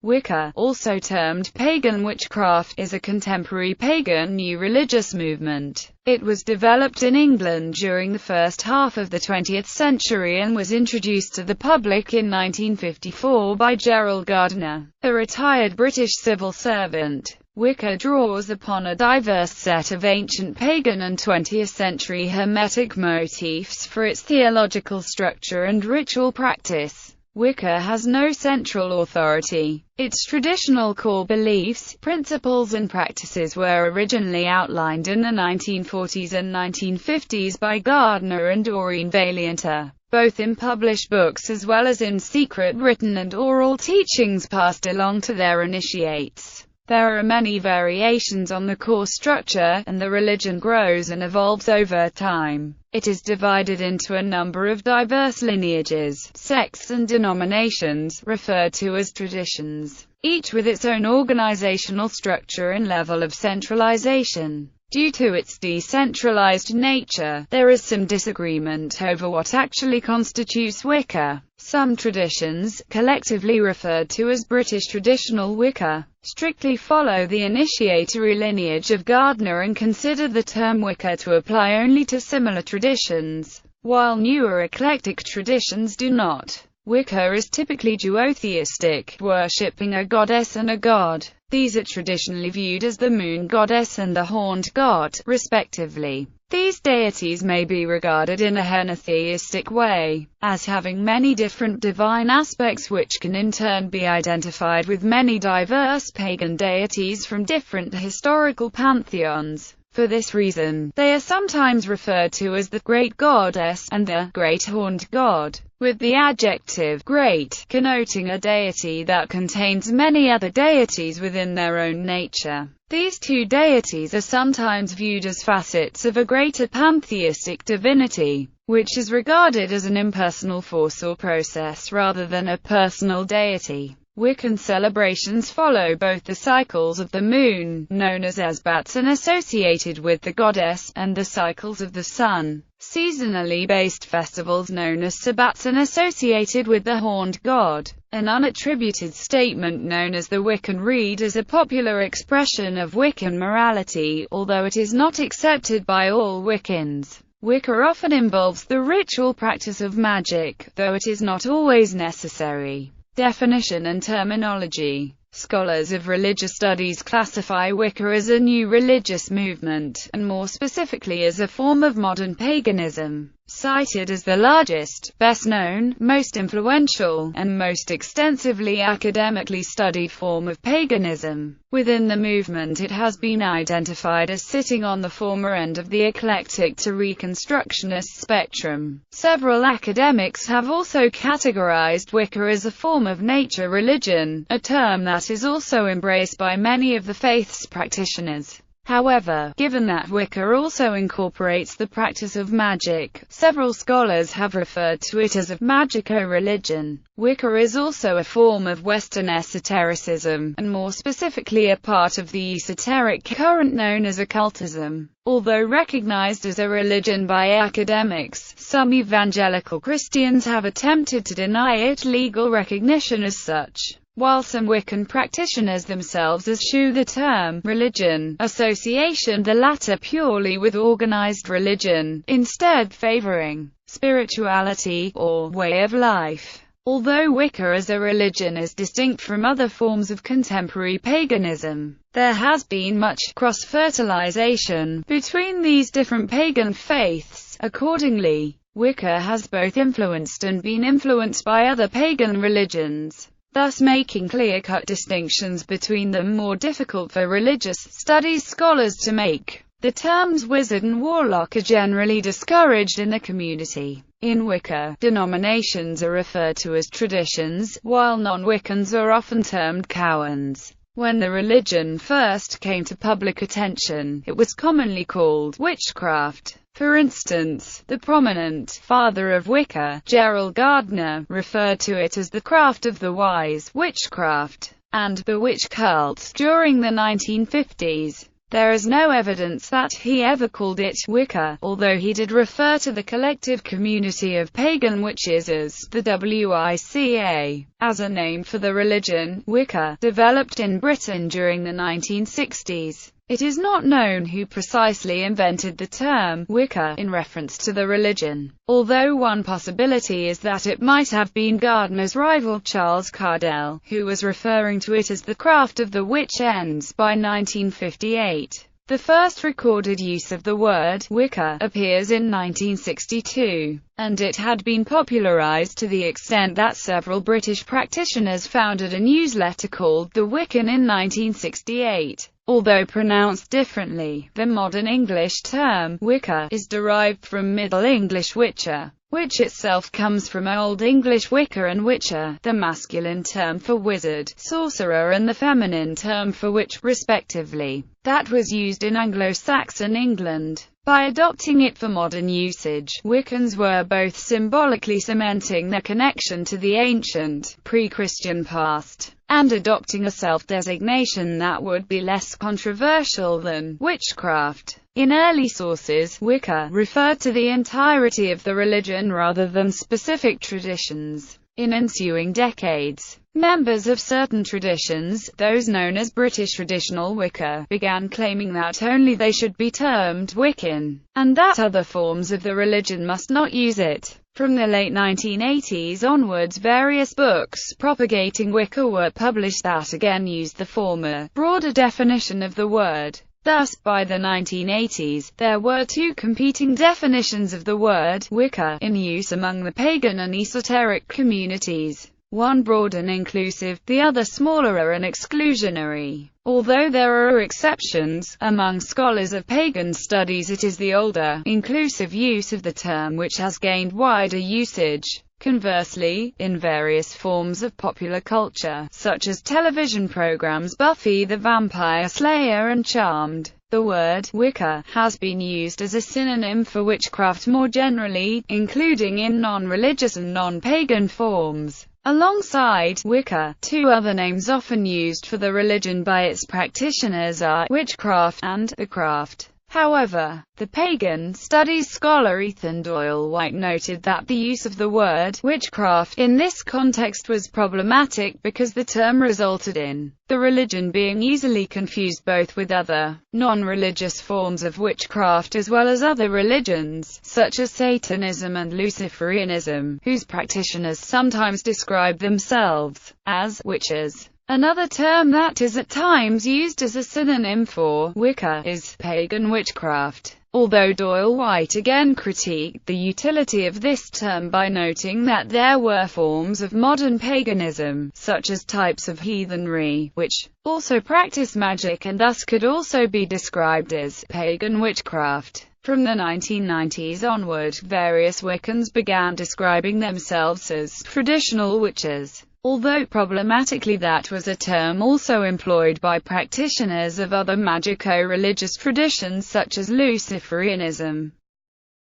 Wicca, also termed pagan witchcraft, is a contemporary pagan new religious movement. It was developed in England during the first half of the 20th century and was introduced to the public in 1954 by Gerald Gardner, a retired British civil servant. Wicca draws upon a diverse set of ancient pagan and 20th-century Hermetic motifs for its theological structure and ritual practice. Wicca has no central authority. Its traditional core beliefs, principles and practices were originally outlined in the 1940s and 1950s by Gardner and Doreen Valianter, both in published books as well as in secret written and oral teachings passed along to their initiates. There are many variations on the core structure, and the religion grows and evolves over time. It is divided into a number of diverse lineages, sects and denominations, referred to as traditions, each with its own organizational structure and level of centralization. Due to its decentralized nature, there is some disagreement over what actually constitutes Wicca. Some traditions, collectively referred to as British traditional Wicca, strictly follow the initiatory lineage of Gardner and consider the term Wicca to apply only to similar traditions, while newer eclectic traditions do not. Wicca is typically duotheistic, worshipping a goddess and a god. These are traditionally viewed as the moon goddess and the horned god, respectively. These deities may be regarded in a henotheistic way, as having many different divine aspects which can in turn be identified with many diverse pagan deities from different historical pantheons. For this reason, they are sometimes referred to as the Great Goddess and the Great Horned God, with the adjective great connoting a deity that contains many other deities within their own nature. These two deities are sometimes viewed as facets of a greater pantheistic divinity, which is regarded as an impersonal force or process rather than a personal deity. Wiccan celebrations follow both the cycles of the moon, known as Esbats and associated with the goddess, and the cycles of the sun, seasonally based festivals known as Sabbats and associated with the horned god. An unattributed statement known as the Wiccan Rede is a popular expression of Wiccan morality, although it is not accepted by all Wiccans. Wicca often involves the ritual practice of magic, though it is not always necessary. Definition and terminology. Scholars of religious studies classify Wicca as a new religious movement, and more specifically as a form of modern paganism. Cited as the largest, best known, most influential, and most extensively academically studied form of paganism. Within the movement it has been identified as sitting on the former end of the eclectic to Reconstructionist spectrum. Several academics have also categorized Wicca as a form of nature religion, a term that is also embraced by many of the faith's practitioners. However, given that Wicca also incorporates the practice of magic, several scholars have referred to it as a magico-religion. Wicca is also a form of Western esotericism, and more specifically a part of the esoteric current known as occultism. Although recognized as a religion by academics, some evangelical Christians have attempted to deny it legal recognition as such, while some Wiccan practitioners themselves eschew the term religion association, the latter purely with organized religion, instead favoring spirituality or way of life. Although Wicca as a religion is distinct from other forms of contemporary paganism, there has been much cross-fertilization between these different pagan faiths. Accordingly, Wicca has both influenced and been influenced by other pagan religions, thus making clear-cut distinctions between them more difficult for religious studies scholars to make. The terms wizard and warlock are generally discouraged in the community. In Wicca, denominations are referred to as traditions, while non-Wiccans are often termed cowans. When the religion first came to public attention, it was commonly called witchcraft. For instance, the prominent father of Wicca, Gerald Gardner, referred to it as the craft of the wise, witchcraft, and the witch cult. During the 1950s, There is no evidence that he ever called it Wicca, although he did refer to the collective community of pagan witches as the Wicca. As a name for the religion, Wicca developed in Britain during the 1960s. It is not known who precisely invented the term Wicca in reference to the religion, although one possibility is that it might have been Gardner's rival Charles Cardell, who was referring to it as the craft of the witch ends by 1958. The first recorded use of the word Wicca appears in 1962, and it had been popularized to the extent that several British practitioners founded a newsletter called The Wiccan in 1968. Although pronounced differently, the modern English term Wicca is derived from Middle English witcher, which itself comes from Old English Wicca and witcher, the masculine term for wizard, sorcerer, and the feminine term for witch, respectively, that was used in Anglo-Saxon England. By adopting it for modern usage, Wiccans were both symbolically cementing their connection to the ancient, pre-Christian past, and adopting a self-designation that would be less controversial than witchcraft. In early sources, Wicca referred to the entirety of the religion rather than specific traditions. In ensuing decades, members of certain traditions, those known as British traditional Wicca, began claiming that only they should be termed Wiccan, and that other forms of the religion must not use it. From the late 1980s onwards, various books propagating Wicca were published that again used the former, broader definition of the word. Thus, by the 1980s, there were two competing definitions of the word Wicca in use among the pagan and esoteric communities. One broad and inclusive, the other smaller and exclusionary. Although there are exceptions, among scholars of pagan studies it is the older, inclusive use of the term which has gained wider usage. Conversely, in various forms of popular culture, such as television programs Buffy the Vampire Slayer and Charmed, the word Wicca has been used as a synonym for witchcraft more generally, including in non-religious and non-pagan forms. Alongside Wicca, two other names often used for the religion by its practitioners are witchcraft and the craft. However, the pagan studies scholar Ethan Doyle White noted that the use of the word witchcraft in this context was problematic because the term resulted in the religion being easily confused both with other, non-religious forms of witchcraft as well as other religions, such as Satanism and Luciferianism, whose practitioners sometimes describe themselves as witches. Another term that is at times used as a synonym for Wicca is pagan witchcraft, although Doyle White again critiqued the utility of this term by noting that there were forms of modern paganism, such as types of heathenry, which also practice magic and thus could also be described as pagan witchcraft. From the 1990s onward, various Wiccans began describing themselves as traditional witches. Although problematically, that was a term also employed by practitioners of other magico-religious traditions such as Luciferianism.